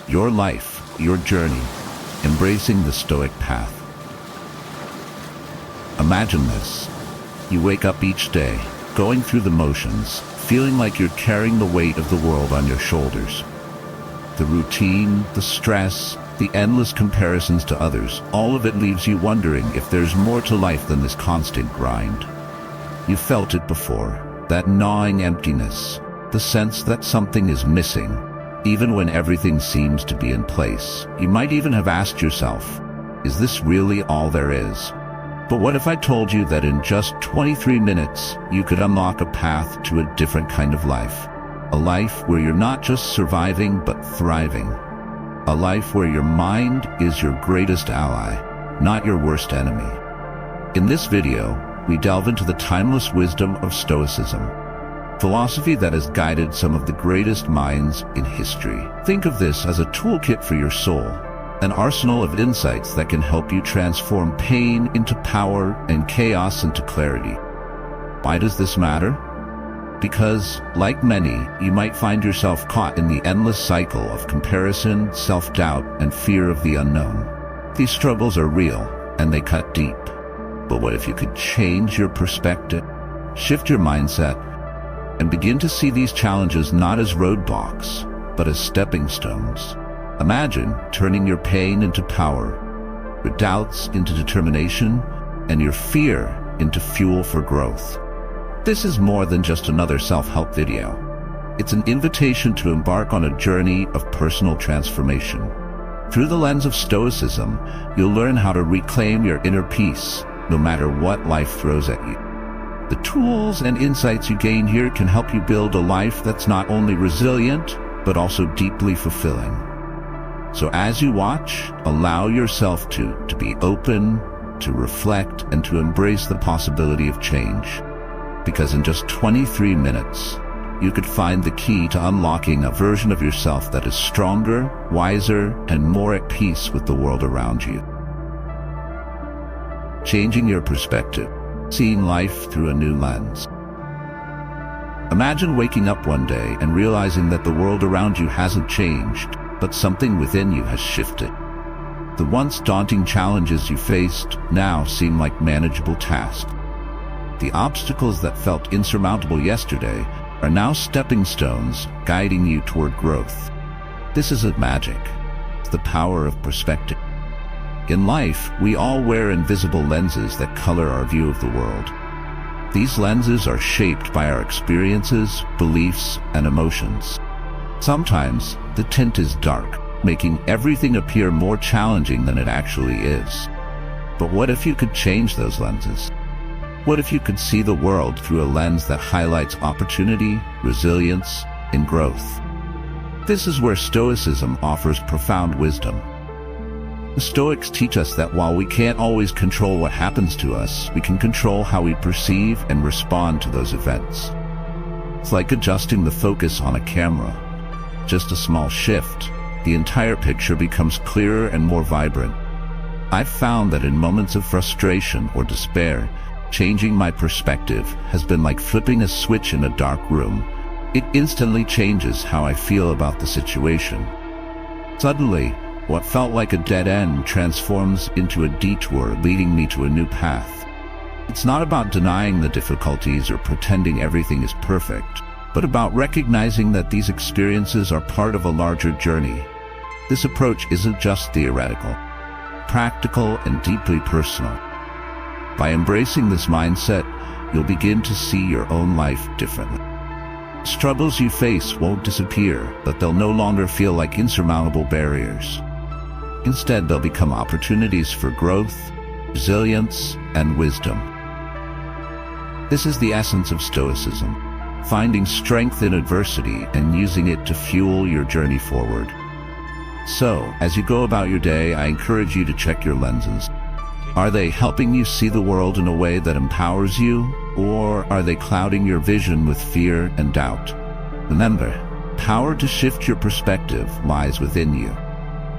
your life, your journey, embracing the Stoic path. Imagine this. You wake up each day, going through the motions, feeling like you're carrying the weight of the world on your shoulders. The routine, the stress, the endless comparisons to others, all of it leaves you wondering if there's more to life than this constant grind. You felt it before, that gnawing emptiness, the sense that something is missing, even when everything seems to be in place. You might even have asked yourself, is this really all there is? But what if I told you that in just 23 minutes, you could unlock a path to a different kind of life? A life where you're not just surviving, but thriving. A life where your mind is your greatest ally, not your worst enemy. In this video, we delve into the timeless wisdom of Stoicism, philosophy that has guided some of the greatest minds in history. Think of this as a toolkit for your soul, an arsenal of insights that can help you transform pain into power and chaos into clarity. Why does this matter? Because, like many, you might find yourself caught in the endless cycle of comparison, self-doubt, and fear of the unknown. These struggles are real, and they cut deep. But what if you could change your perspective, shift your mindset, and begin to see these challenges not as roadblocks, but as stepping stones? Imagine turning your pain into power, your doubts into determination, and your fear into fuel for growth. This is more than just another self-help video. It's an invitation to embark on a journey of personal transformation. Through the lens of Stoicism, you'll learn how to reclaim your inner peace, no matter what life throws at you. The tools and insights you gain here can help you build a life that's not only resilient, but also deeply fulfilling. So as you watch, allow yourself to be open, to reflect, and to embrace the possibility of change. Because in just 23 minutes, you could find the key to unlocking a version of yourself that is stronger, wiser, and more at peace with the world around you. Changing your perspective, seeing life through a new lens. Imagine waking up one day and realizing that the world around you hasn't changed, but something within you has shifted. The once daunting challenges you faced now seem like manageable tasks. The obstacles that felt insurmountable yesterday are now stepping stones guiding you toward growth. This isn't magic. It's the power of perspective. In life, we all wear invisible lenses that color our view of the world. These lenses are shaped by our experiences, beliefs, and emotions. Sometimes, the tint is dark, making everything appear more challenging than it actually is. But what if you could change those lenses? What if you could see the world through a lens that highlights opportunity, resilience, and growth? This is where Stoicism offers profound wisdom. The Stoics teach us that while we can't always control what happens to us, we can control how we perceive and respond to those events. It's like adjusting the focus on a camera. Just a small shift, the entire picture becomes clearer and more vibrant. I've found that in moments of frustration or despair, changing my perspective has been like flipping a switch in a dark room. It instantly changes how I feel about the situation. Suddenly, what felt like a dead end transforms into a detour leading me to a new path. It's not about denying the difficulties or pretending everything is perfect, but about recognizing that these experiences are part of a larger journey. This approach isn't just theoretical, practical and deeply personal. By embracing this mindset, you'll begin to see your own life differently. Struggles you face won't disappear, but they'll no longer feel like insurmountable barriers. Instead, they'll become opportunities for growth, resilience, and wisdom. This is the essence of Stoicism, finding strength in adversity and using it to fuel your journey forward. So, as you go about your day, I encourage you to check your lenses. Are they helping you see the world in a way that empowers you, or are they clouding your vision with fear and doubt? Remember, power to shift your perspective lies within you.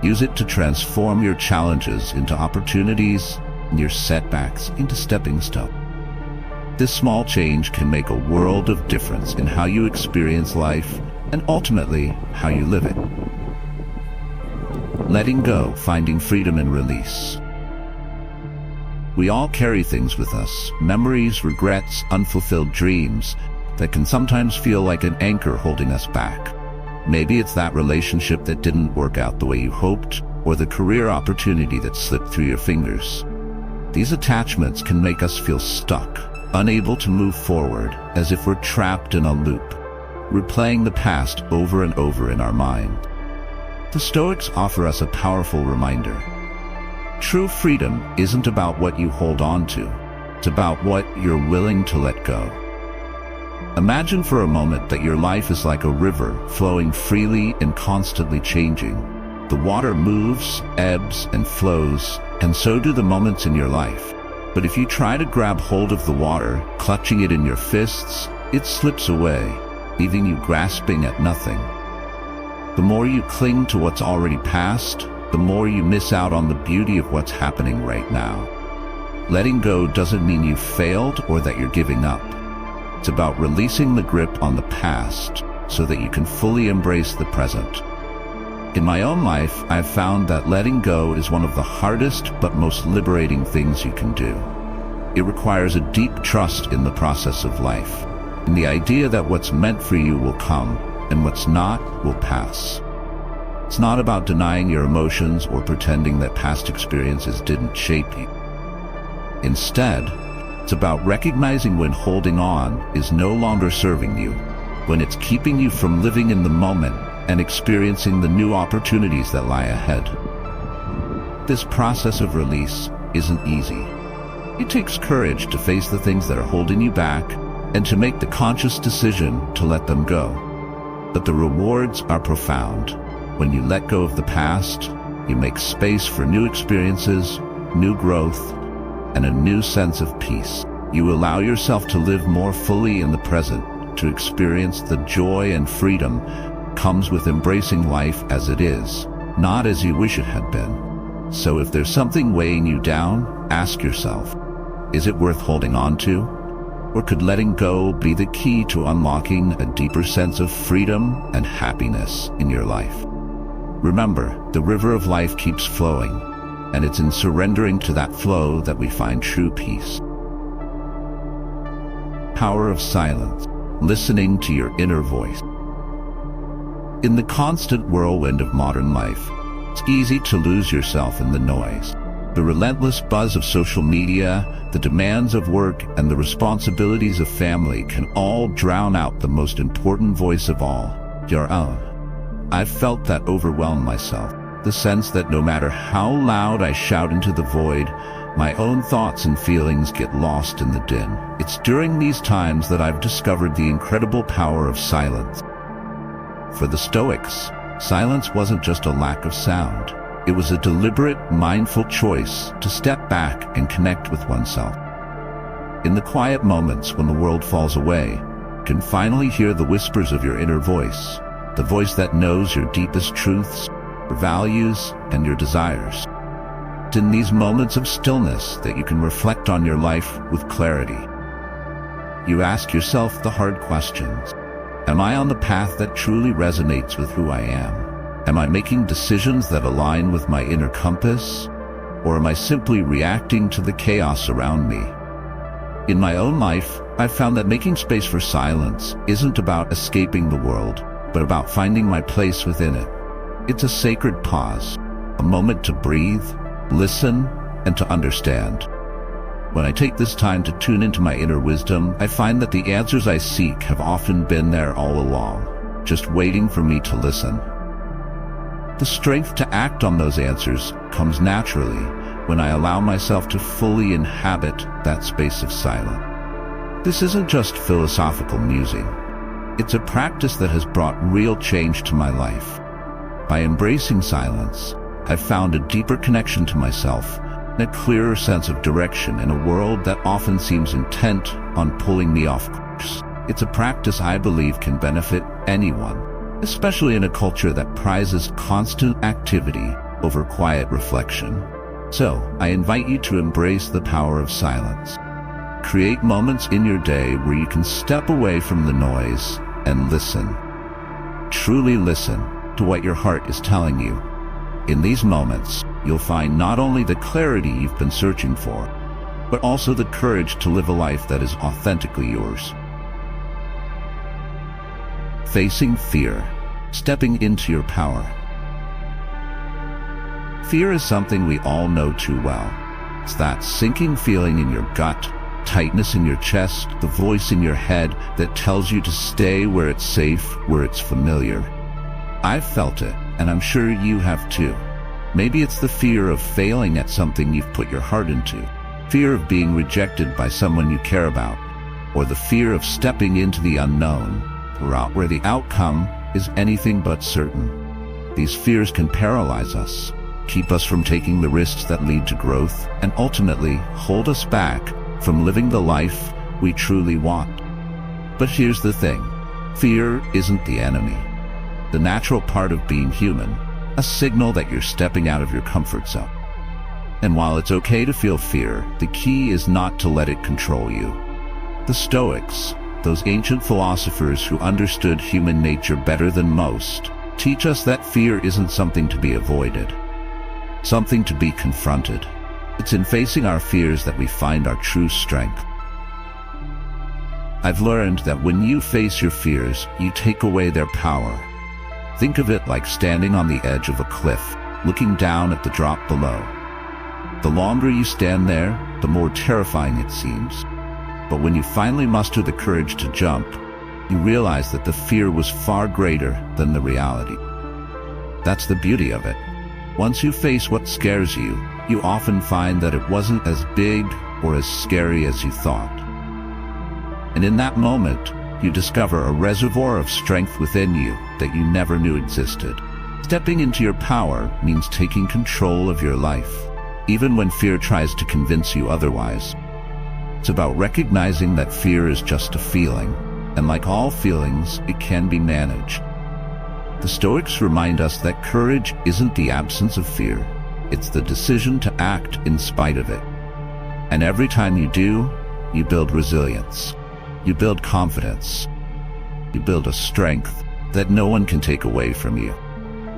Use it to transform your challenges into opportunities and your setbacks into stepping stones. This small change can make a world of difference in how you experience life and ultimately how you live it. letting go, finding freedom and release. We all carry things with us, memories, regrets, unfulfilled dreams, that can sometimes feel like an anchor holding us back. Maybe it's that relationship that didn't work out the way you hoped, or the career opportunity that slipped through your fingers. These attachments can make us feel stuck, unable to move forward, as if we're trapped in a loop, replaying the past over and over in our mind. The Stoics offer us a powerful reminder. True freedom isn't about what you hold on to. It's about what you're willing to let go. Imagine for a moment that your life is like a river flowing freely and constantly changing. The water moves, ebbs, and flows, and so do the moments in your life. But if you try to grab hold of the water, clutching it in your fists, it slips away, leaving you grasping at nothing. The more you cling to what's already past, the more you miss out on the beauty of what's happening right now. Letting go doesn't mean you've failed or that you're giving up. It's about releasing the grip on the past so that you can fully embrace the present. In my own life, I've found that letting go is one of the hardest but most liberating things you can do. It requires a deep trust in the process of life, in the idea that what's meant for you will come, and what's not will pass. It's not about denying your emotions or pretending that past experiences didn't shape you. Instead, it's about recognizing when holding on is no longer serving you, when it's keeping you from living in the moment and experiencing the new opportunities that lie ahead. This process of release isn't easy. It takes courage to face the things that are holding you back and to make the conscious decision to let them go. But the rewards are profound. When you let go of the past, you make space for new experiences, new growth, and a new sense of peace. You allow yourself to live more fully in the present, to experience the joy and freedom comes with embracing life as it is, not as you wish it had been. So if there's something weighing you down, ask yourself, is it worth holding on to? Or could letting go be the key to unlocking a deeper sense of freedom and happiness in your life? Remember, the river of life keeps flowing, and it's in surrendering to that flow that we find true peace. Power of silence, listening to your inner voice. In the constant whirlwind of modern life, it's easy to lose yourself in the noise. The relentless buzz of social media, the demands of work, and the responsibilities of family can all drown out the most important voice of all, your own. I've felt that overwhelm myself. The sense that no matter how loud I shout into the void, my own thoughts and feelings get lost in the din. It's during these times that I've discovered the incredible power of silence. For the Stoics, silence wasn't just a lack of sound. It was a deliberate, mindful choice to step back and connect with oneself. In the quiet moments when the world falls away, you can finally hear the whispers of your inner voice, the voice that knows your deepest truths, your values, and your desires. It's in these moments of stillness that you can reflect on your life with clarity. You ask yourself the hard questions. Am I on the path that truly resonates with who I am? Am I making decisions that align with my inner compass? Or am I simply reacting to the chaos around me? In my own life, I've found that making space for silence isn't about escaping the world, but about finding my place within it. It's a sacred pause, a moment to breathe, listen, and to understand. When I take this time to tune into my inner wisdom, I find that the answers I seek have often been there all along, just waiting for me to listen. The strength to act on those answers comes naturally when I allow myself to fully inhabit that space of silence. This isn't just philosophical musing. It's a practice that has brought real change to my life. By embracing silence, I've found a deeper connection to myself and a clearer sense of direction in a world that often seems intent on pulling me off course. It's a practice I believe can benefit anyone, especially in a culture that prizes constant activity over quiet reflection. So, I invite you to embrace the power of silence. Create moments in your day where you can step away from the noise and listen. Truly listen to what your heart is telling you. In these moments, you'll find not only the clarity you've been searching for, but also the courage to live a life that is authentically yours. Facing fear, stepping into your power. Fear is something we all know too well. It's that sinking feeling in your gut, tightness in your chest, the voice in your head that tells you to stay where it's safe, where it's familiar. I've felt it, and I'm sure you have too. Maybe it's the fear of failing at something you've put your heart into, fear of being rejected by someone you care about, or the fear of stepping into the unknown, a route where the outcome is anything but certain. These fears can paralyze us, keep us from taking the risks that lead to growth, and ultimately hold us back from living the life we truly want. But here's the thing, fear isn't the enemy. The natural part of being human, a signal that you're stepping out of your comfort zone. And while it's okay to feel fear, the key is not to let it control you. The Stoics, those ancient philosophers who understood human nature better than most, teach us that fear isn't something to be avoided, something to be confronted. It's in facing our fears that we find our true strength. I've learned that when you face your fears, you take away their power. Think of it like standing on the edge of a cliff, looking down at the drop below. The longer you stand there, the more terrifying it seems. But when you finally muster the courage to jump, you realize that the fear was far greater than the reality. That's the beauty of it. Once you face what scares you, you often find that it wasn't as big or as scary as you thought. And in that moment, you discover a reservoir of strength within you that you never knew existed. Stepping into your power means taking control of your life, even when fear tries to convince you otherwise. It's about recognizing that fear is just a feeling, and like all feelings, it can be managed. The Stoics remind us that courage isn't the absence of fear, it's the decision to act in spite of it. And every time you do, you build resilience. You build confidence. You build a strength that no one can take away from you.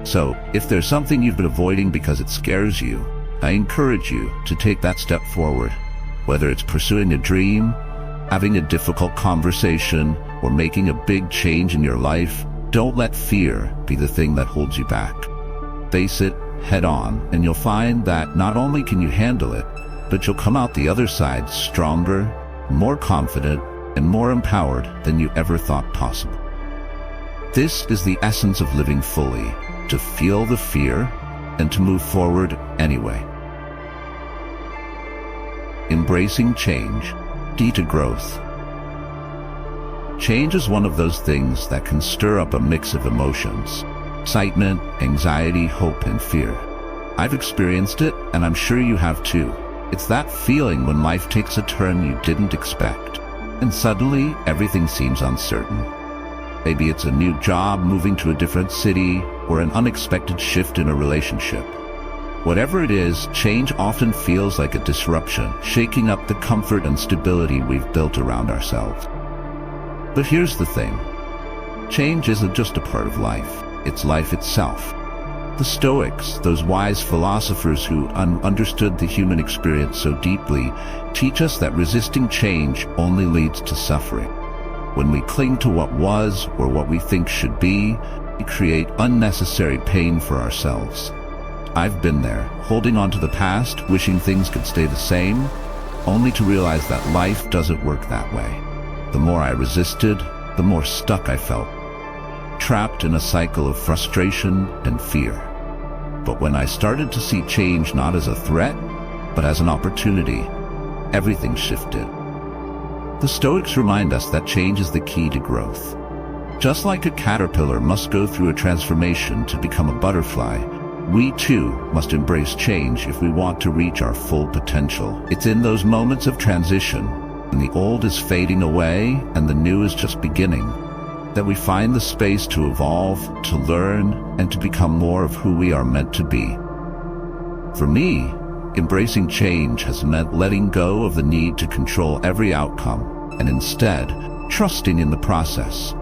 So, if there's something you've been avoiding because it scares you, I encourage you to take that step forward. Whether it's pursuing a dream, having a difficult conversation, or making a big change in your life, don't let fear be the thing that holds you back. Face it head on, and you'll find that not only can you handle it, but you'll come out the other side stronger, more confident, and more empowered than you ever thought possible. This is the essence of living fully, to feel the fear and to move forward anyway. Embracing change, D to growth. Change is one of those things that can stir up a mix of emotions: excitement, anxiety, hope, and fear. I've experienced it, and I'm sure you have too. It's that feeling when life takes a turn you didn't expect, and suddenly everything seems uncertain. Maybe it's a new job, moving to a different city, or an unexpected shift in a relationship. Whatever it is, change often feels like a disruption, shaking up the comfort and stability we've built around ourselves. But here's the thing. Change isn't just a part of life, it's life itself. The Stoics, those wise philosophers who understood the human experience so deeply, teach us that resisting change only leads to suffering. When we cling to what was or what we think should be, we create unnecessary pain for ourselves. I've been there, holding on to the past, wishing things could stay the same, only to realize that life doesn't work that way. The more I resisted, the more stuck I felt, trapped in a cycle of frustration and fear. But when I started to see change not as a threat, but as an opportunity, everything shifted. The Stoics remind us that change is the key to growth. Just like a caterpillar must go through a transformation to become a butterfly, we too must embrace change if we want to reach our full potential. It's in those moments of transition, when the old is fading away and the new is just beginning, that we find the space to evolve, to learn, and to become more of who we are meant to be. For me, embracing change has meant letting go of the need to control every outcome, and instead, trusting in the process.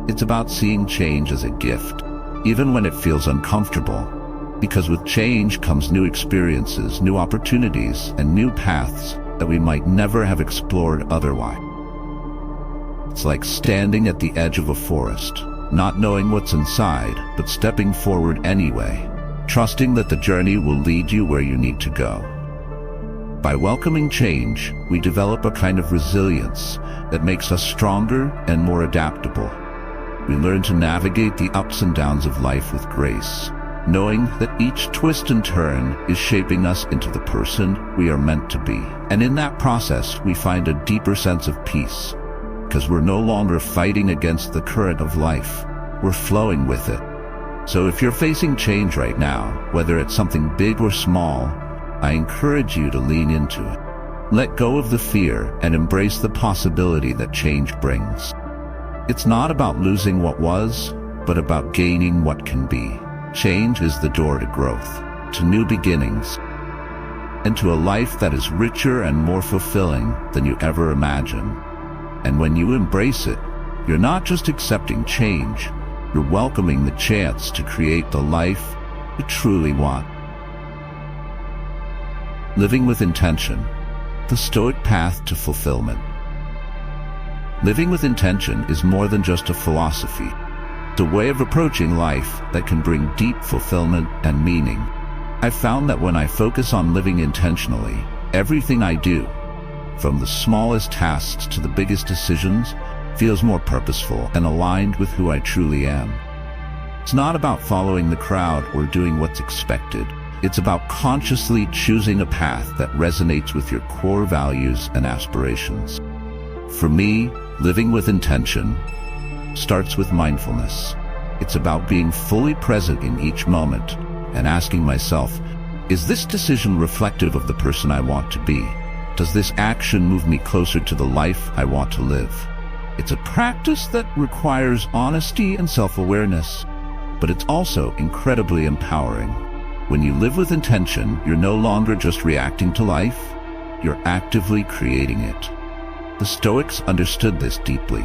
It's about seeing change as a gift, even when it feels uncomfortable. Because with change comes new experiences, new opportunities, and new paths that we might never have explored otherwise. It's like standing at the edge of a forest, not knowing what's inside, but stepping forward anyway, trusting that the journey will lead you where you need to go. By welcoming change, we develop a kind of resilience that makes us stronger and more adaptable. We learn to navigate the ups and downs of life with grace, knowing that each twist and turn is shaping us into the person we are meant to be. And in that process, we find a deeper sense of peace, because we're no longer fighting against the current of life. We're flowing with it. So if you're facing change right now, whether it's something big or small, I encourage you to lean into it. Let go of the fear and embrace the possibility that change brings. It's not about losing what was, but about gaining what can be. Change is the door to growth, to new beginnings, and to a life that is richer and more fulfilling than you ever imagined. And when you embrace it, you're not just accepting change, you're welcoming the chance to create the life you truly want. Living with intention, the Stoic path to fulfillment. Living with intention is more than just a philosophy. It's a way of approaching life that can bring deep fulfillment and meaning. I've found that when I focus on living intentionally, everything I do, from the smallest tasks to the biggest decisions, feels more purposeful and aligned with who I truly am. It's not about following the crowd or doing what's expected. It's about consciously choosing a path that resonates with your core values and aspirations. For me, living with intention starts with mindfulness. It's about being fully present in each moment and asking myself, is this decision reflective of the person I want to be? Does this action move me closer to the life I want to live? It's a practice that requires honesty and self-awareness, but it's also incredibly empowering. When you live with intention, you're no longer just reacting to life, you're actively creating it. The Stoics understood this deeply.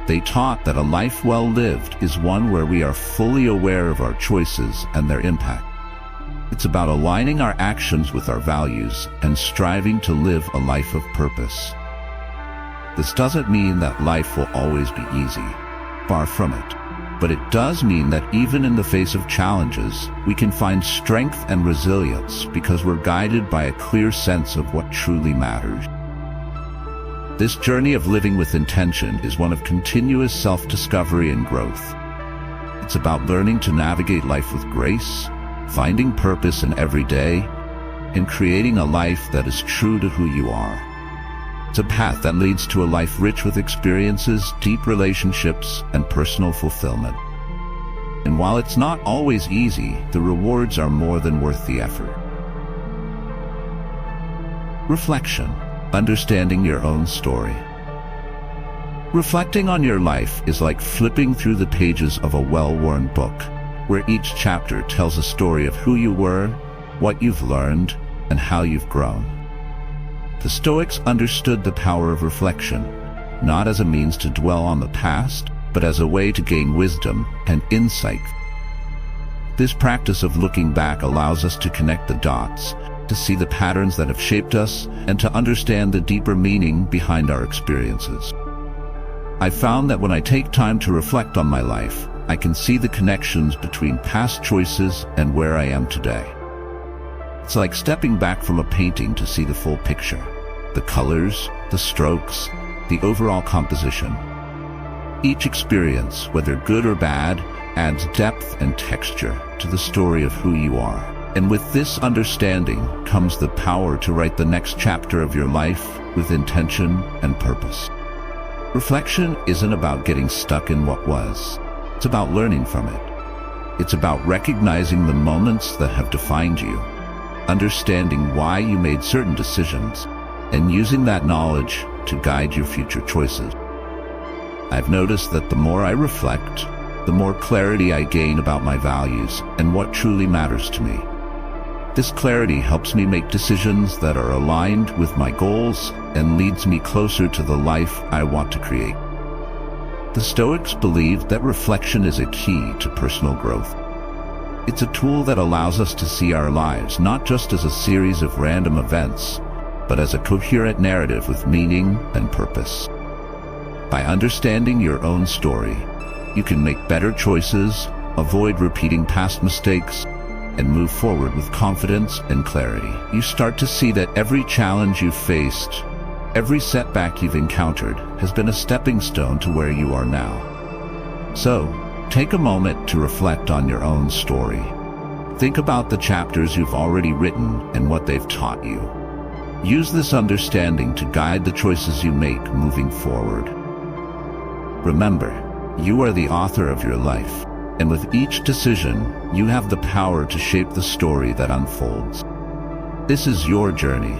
They taught that a life well lived is one where we are fully aware of our choices and their impact. It's about aligning our actions with our values and striving to live a life of purpose. This doesn't mean that life will always be easy, far from it. But it does mean that even in the face of challenges, we can find strength and resilience because we're guided by a clear sense of what truly matters. This journey of living with intention is one of continuous self-discovery and growth. It's about learning to navigate life with grace, finding purpose in every day, and creating a life that is true to who you are. It's a path that leads to a life rich with experiences, deep relationships, and personal fulfillment. And while it's not always easy, the rewards are more than worth the effort. Reflection. Understanding your own story. Reflecting on your life is like flipping through the pages of a well-worn book, where each chapter tells a story of who you were, what you've learned, and how you've grown. The Stoics understood the power of reflection, not as a means to dwell on the past, but as a way to gain wisdom and insight. This practice of looking back allows us to connect the dots, to see the patterns that have shaped us, and to understand the deeper meaning behind our experiences. I found that when I take time to reflect on my life, I can see the connections between past choices and where I am today. It's like stepping back from a painting to see the full picture, the colors, the strokes, the overall composition. Each experience, whether good or bad, adds depth and texture to the story of who you are. And with this understanding comes the power to write the next chapter of your life with intention and purpose. Reflection isn't about getting stuck in what was. It's about learning from it. It's about recognizing the moments that have defined you, understanding why you made certain decisions, and using that knowledge to guide your future choices. I've noticed that the more I reflect, the more clarity I gain about my values and what truly matters to me. This clarity helps me make decisions that are aligned with my goals and leads me closer to the life I want to create. The Stoics believed that reflection is a key to personal growth. It's a tool that allows us to see our lives not just as a series of random events, but as a coherent narrative with meaning and purpose. By understanding your own story, you can make better choices, avoid repeating past mistakes, and move forward with confidence and clarity. You start to see that every challenge you've faced, every setback you've encountered, has been a stepping stone to where you are now. So, take a moment to reflect on your own story. Think about the chapters you've already written and what they've taught you. Use this understanding to guide the choices you make moving forward. Remember, you are the author of your life, and with each decision, you have the power to shape the story that unfolds. This is your journey,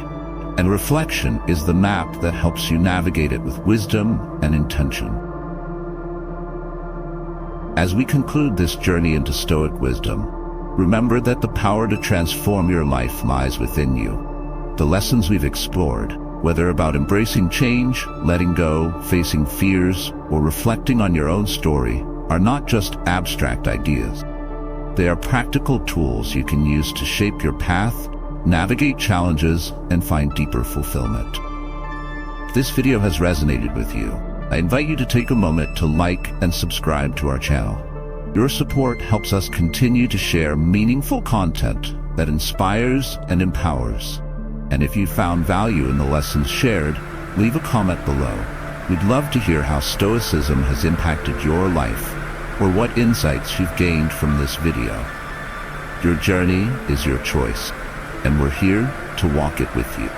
and reflection is the map that helps you navigate it with wisdom and intention. As we conclude this journey into Stoic wisdom, remember that the power to transform your life lies within you. The lessons we've explored, whether about embracing change, letting go, facing fears, or reflecting on your own story, are not just abstract ideas. They are practical tools you can use to shape your path, navigate challenges, and find deeper fulfillment. If this video has resonated with you, I invite you to take a moment to like and subscribe to our channel. Your support helps us continue to share meaningful content that inspires and empowers. And if you found value in the lessons shared, leave a comment below. We'd love to hear how Stoicism has impacted your life, or what insights you've gained from this video. Your journey is your choice, and we're here to walk it with you.